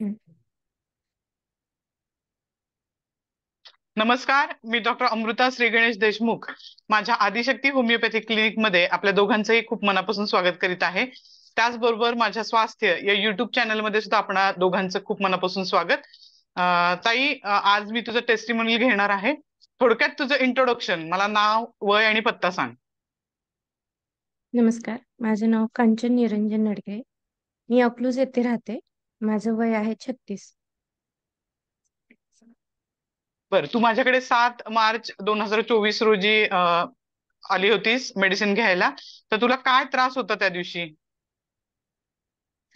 हं. नमस्कार, मी डॉक्टर अमृता श्री गणेश देशमुख. माझ्या आदिशक्ती होमिओपॅथिक क्लिनिक मध्ये आपल्या दोघांचंही खूप मनापासून स्वागत करीत आहे. त्याचबरोबर माझ्या स्वास्थ्य या युट्यूब चॅनल मध्ये सुद्धा आपणा दोघांचं खूप मनापासून स्वागत. ताई, आज मी तुझं टेस्टिमोनियल घेणार आहे. थोडक्यात तुझं इंट्रोडक्शन, मला नाव, वय आणि पत्ता सांग. नमस्कार, माझे नाव कांचन निरंजन नडगे. मी अकलूज येथे राहते. माझं वय आहे 36. बरं, तू माझ्याकडे 7 मार्च 2024 रोजी आली होतीस मेडिसिन घ्यायला. तर तुला काय त्रास होता त्या दिवशी?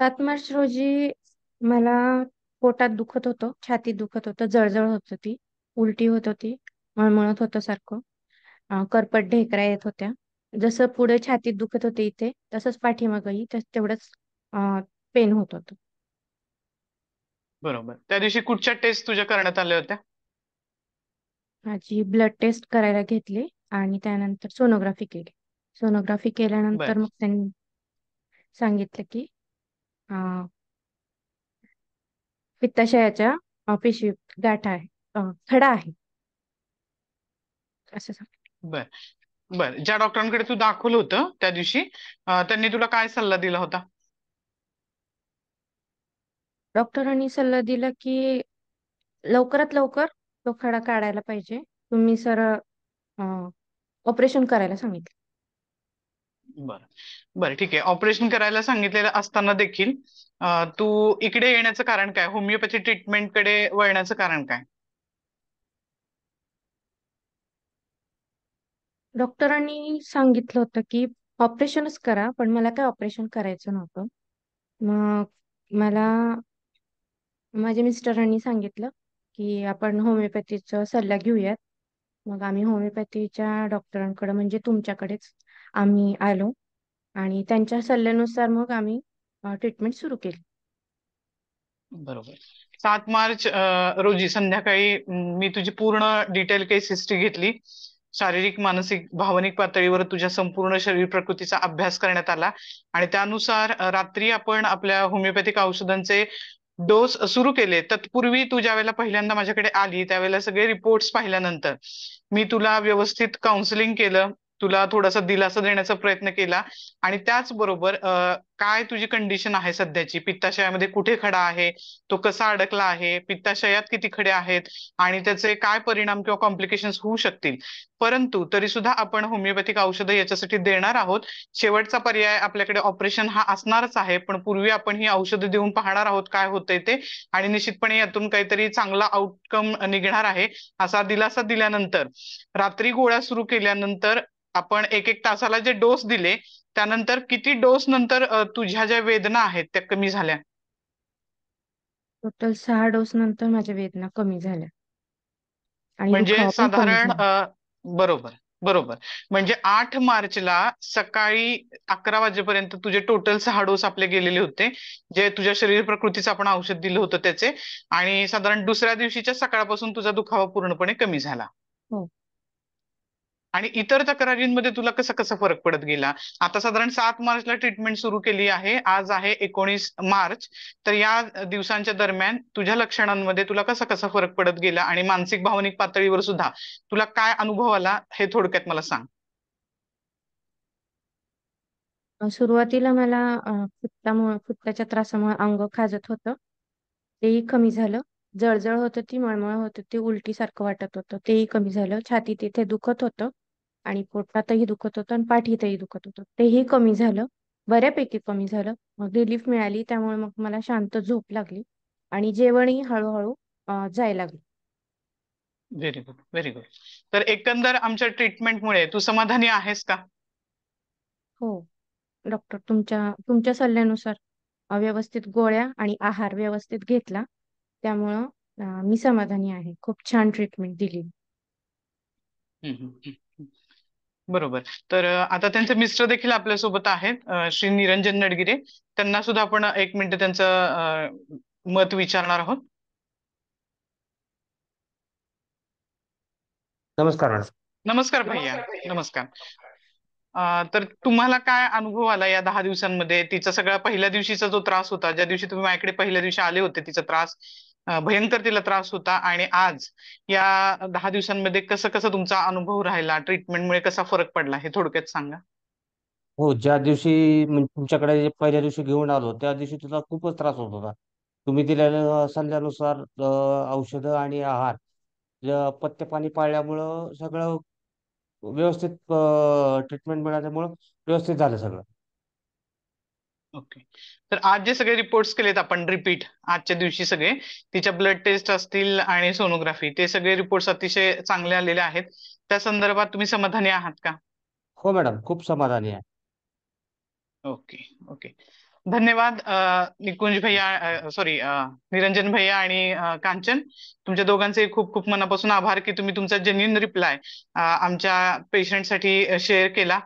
7 मार्च रोजी मला पोटात दुखत होतं, छातीत दुखत होतं, जळजळ होत होती, उलटी होत होती, मळमळत होतं सारखं, करपट ढेकरा येत होत्या. जसं पुढे छातीत दुखत होते इथे, तसंच पाठीमागंही तेवढंच पेन होत होतं. बरोबर. त्या दिवशी कुठच्या टेस्ट तुझ्या करण्यात आल्या होत्या? माझी ब्लड टेस्ट करायला घेतली आणि त्यानंतर सोनोग्राफी केली. सोनोग्राफी बर केल्यानंतर मग त्यांनी सांगितलं की पित्ताशयाच्या पिशवीत गाठ आहे, खडा आहे असं सांग. बर बर ज्या डॉक्टरांकडे तू दाखवलं होतं त्या दिवशी, त्यांनी तुला काय सल्ला दिला होता? डॉक्टरांनी सल्ला दिला की लवकरात लवकर तो खडा काढायला पाहिजे. तुम्ही सरळ ऑपरेशन करायला सांगितलं. बर बर ठीक आहे. ऑपरेशन करायला सांगितलेलं असताना देखील तू इकडे येण्याचं कारण काय? होमिओपॅथी ट्रीटमेंटकडे वळण्याचं कारण काय? डॉक्टरांनी सांगितलं होतं की ऑपरेशनच करा, पण मला काय ऑपरेशन करायचं नव्हतं. मग मला माझ्या मिस्टरांनी सांगितलं की आपण होमिओपॅथीचा सल्ला घेऊयात. मग आम्ही होमिओपॅथीच्या डॉक्टरांकडे म्हणजे तुमच्याकडेच आम्ही आलो आणि त्यांच्या सल्ल्यानुसार मग आम्ही ट्रीटमेंट सुरू केली. बरोबर. 7 मार्च रोजी संध्याकाळी मी तुझी पूर्ण डिटेल केस हिस्ट्री घेतली. शारीरिक, मानसिक, भावनिक पातळीवर तुझ्या संपूर्ण शरीर प्रकृतीचा अभ्यास करण्यात आला आणि त्यानुसार रात्री आपण आपल्या होमिओपॅथिक औषधांचे डोस सुरू केले. तत्पूर्वी तू ज्या वेळेला पहिल्यांदा माझ्याकडे आली त्यावेळेला सगळे रिपोर्ट्स पाहिल्यानंतर मी तुला व्यवस्थित काउन्सिलिंग केलं, तुला थोडासा दिलासा देण्याचा प्रयत्न केला आणि त्याचबरोबर काय तुझी कंडिशन आहे सध्याची, पित्ताशयामध्ये कुठे खडा आहे, तो कसा अडकला आहे, पित्ताशयात किती खडे आहेत आणि त्याचे काय परिणाम किंवा कॉम्प्लिकेशन्स होऊ शकतील. परंतु तरी सुद्धा आपण होमिओपॅथिक औषधं याच्यासाठी देणार आहोत. शेवटचा पर्याय आपल्याकडे ऑपरेशन हा असणारच आहे, पण पूर्वी आपण ही औषधं देऊन पाहणार आहोत काय होतंय ते, आणि निश्चितपणे यातून काहीतरी चांगला आउटकम निघणार आहे असा दिलासा दिल्यानंतर रात्री गोळ्या सुरू केल्यानंतर आपण एक एक तासाला जे डोस दिले, त्यानंतर किती डोस नंतर तुझ्या ज्या वेदना आहेत त्या कमी झाल्या? टोटल 6 डोस नंतर माझ्या वेदना कमी झाल्या आणि म्हणजे दुखावा पण कमी साधारण झाला. बरोबर बरोबर. म्हणजे 8 मार्चला सकाळी 11 वाजेपर्यंत तुझे टोटल 6 डोस आपले गेलेले होते, जे तुझ्या शरीर प्रकृतीचं आपण औषध दिलं होतं त्याचे, आणि साधारण दुसऱ्या दिवशीच्या सकाळपासून तुझा दुखावा पूर्णपणे कमी झाला. हो. आणि इतर तक्रारींमध्ये तुला कसा कसा फरक पडत गेला? आता साधारण 7 मार्चला ट्रीटमेंट सुरू केली आहे, आज आहे 19 मार्च. तर या दिवसांच्या दरम्यान तुझ्या लक्षणांमध्ये तुला कसा कसा फरक पडत गेला आणि मानसिक भावनिक पातळीवर सुद्धा तुला काय अनुभव आला हे थोडक्यात मला सांग. सुरुवातीला मला पित्ताच्या त्रासामुळे अंग खाजत होतं, तेही कमी झालं. जळजळ होत होती, मळमळ होत होती, उलटी सारखं वाटत होतं, तेही कमी झालं. छातीत इथे दुखत होतं आणि पोटातही दुखत होतं आणि पाठीतही दुखत होतं, तेही कमी झालं. बऱ्यापैकी कमी झालं. मग रिलीफ मिळाली, त्यामुळे मग मला शांत झोप लागली आणि जेवणही हळूहळू जायला लागलं. Very good, very good. तर एकंदर आमच्या ट्रीटमेंटमुळे तू समाधानी आहेस का? हो डॉक्टर, तुमच्या तुमच्या सल्ल्यानुसार व्यवस्थित गोळ्या आणि आहार व्यवस्थित घेतला, त्यामुळं मी समाधानी आहे. खूप छान ट्रीटमेंट दिली. हम्म, हम्म, हम्म. बरोबर. तर आता त्यांचे मिस्टर देखील आपल्यासोबत आहेत, श्री निरंजन नडगिरे. त्यांना सुद्धा आपण 1 मिनिट त्यांचं मत विचारणार आहोत. नमस्कार मॅडम. नमस्कार भैया. नमस्कार. तर तुम्हाला काय अनुभव आला या 10 दिवसांमध्ये? तिचा सगळा पहिल्या दिवशीचा जो त्रास होता, ज्या दिवशी तुम्ही माझ्याकडे पहिल्या दिवशी आले होते, तिचा त्रास भयंकर तिला त्रास होता, आणि आज या 10 दिवसांमध्ये कसं कसं तुमचा अनुभव राहिला, ट्रीटमेंटमुळे कसा फरक पडला, हे थोडक्यात सांगा. हो, ज्या दिवशी म्हणजे तुमच्याकडे पहिल्या दिवशी घेऊन आलो त्या दिवशी तुला खूपच त्रास होत होता. तुम्ही दिलेल्या सल्ल्यानुसार औषधं आणि आहार पथ्य पाणी पाळल्यामुळं सगळं व्यवस्थित ट्रीटमेंट मिळाल्यामुळं व्यवस्थित झालं सगळं. ओके. तर आज जे सगळे रिपोर्ट्स केलेत आपण रिपीट आजच्या दिवशी सगळे, तिच्या ब्लड टेस्ट असतील आणि सोनोग्राफी, ते सगळे रिपोर्ट्स अतिशय चांगले आलेले आहेत. त्या संदर्भात तुम्ही समाधानी आहात का? हो मॅडम, खूप समाधानी आहे. ओके. ओके. धन्यवाद निकुंज भैया, सॉरी निरंजन भैया आणि कांचन, तुमच्या दोघांचे खूप खूप मनापासून आभार की तुम्ही तुमचा जेन्युइन रिप्लाय आमच्या पेशंटसाठी शेअर केला.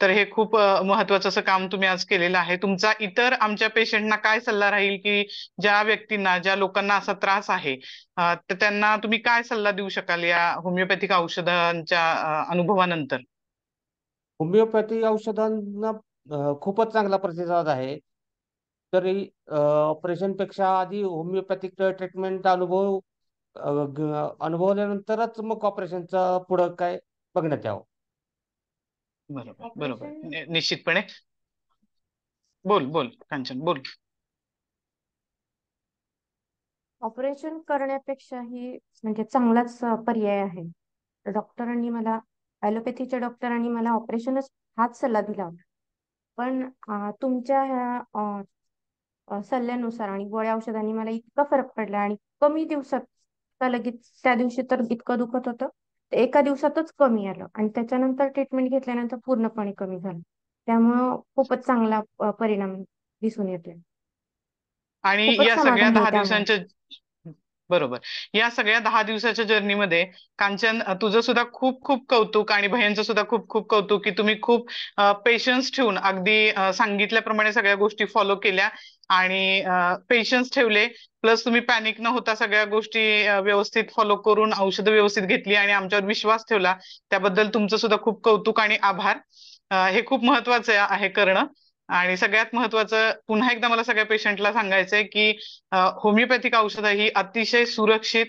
तर हे खूप महत्वाचं असं काम तुम्ही आज केलेलं आहे. तुमचा इतर आमच्या पेशंटना काय सल्ला राहील, की ज्या व्यक्तींना, ज्या लोकांना असा त्रास आहे, तर त्यांना तुम्ही काय सल्ला देऊ शकाल या होमिओपॅथिक औषधांच्या अनुभवानंतर? होमिओपॅथी औषधांना खूपच चांगला प्रतिसाद आहे. तरी ऑपरेशन पेक्षा आधी होमिओपॅथिक ट्रीटमेंट अनुभवल्यानंतरच मग ऑपरेशनचा पुढं काय बघण्यात यावं. बरोबर, बरोबर. ऑपरेशन निश्चितपणे. बोल बोल कांचन, बोल. ऑपरेशन करण्यापेक्षाही म्हणजे चांगलाच पर्याय आहे. डॉक्टरांनी मला ॲलोपॅथीच्या डॉक्टरांनी मला ऑपरेशनच हाच सल्ला दिला होता. पण तुमच्या ह्या सल्ल्यानुसार आणि गोळ्या औषधांनी मला इतका फरक पडला आणि कमी दिवसात का लगेच त्या दिवशी तर इतकं दुखत होतं ते एका दिवसातच कमी आलं आणि त्याच्यानंतर ट्रीटमेंट घेतल्यानंतर पूर्णपणे कमी झालं. त्यामुळं खूपच चांगला परिणाम दिसून येतोय. आणि खूपच या सगळ्या समाधानी आहे दहा त्यामुळे. दिवसांच्या बरोबर. या सगळ्या 10 दिवसाच्या जर्नीमध्ये कांचन, तुझं सुद्धा खूप खूप कौतुक, आणि भैयांचं सुद्धा खूप खूप कौतुक की तुम्ही खूप पेशन्स ठेवून अगदी सांगितल्याप्रमाणे सगळ्या गोष्टी फॉलो केल्या, आणि पेशन्स ठेवले. प्लस तुम्ही पॅनिक न होता सगळ्या गोष्टी व्यवस्थित फॉलो करून औषधं व्यवस्थित घेतली आणि आमच्यावर विश्वास ठेवला. त्याबद्दल तुमचं सुद्धा खूप कौतुक आणि आभार. हे खूप महत्वाचं आहे करणं. आणि सगळ्यात महत्वाचं पुन्हा एकदा मला सगळ्या पेशंटला सांगायचंय की होमिओपॅथिक औषधं ही अतिशय सुरक्षित,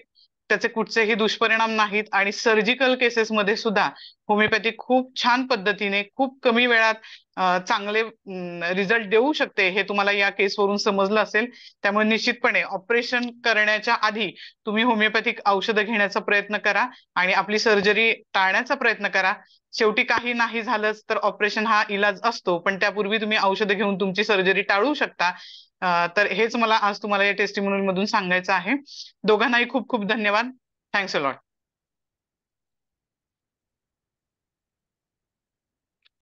त्याचे कुठचेही दुष्परिणाम नाहीत, आणि सर्जिकल केसेसमध्ये सुद्धा होमिओपॅथी खूप छान पद्धतीने खूप कमी वेळात चांगले रिझल्ट देऊ शकते, हे तुम्हाला या केसवरून समजलं असेल. त्यामुळे निश्चितपणे ऑपरेशन करण्याच्या आधी तुम्ही होमिओपॅथिक औषधं घेण्याचा प्रयत्न करा आणि आपली सर्जरी टाळण्याचा प्रयत्न करा. शेवटी काही नाही झालंच तर ऑपरेशन हा इलाज असतो, पण त्यापूर्वी तुम्ही औषधं घेऊन तुमची सर्जरी टाळू शकता. तर हेच मला आज तुम्हाला या टेस्टिमोनियल मधून सांगायचं आहे. दोघांनाही खूप खूप धन्यवाद. Thanks a lot.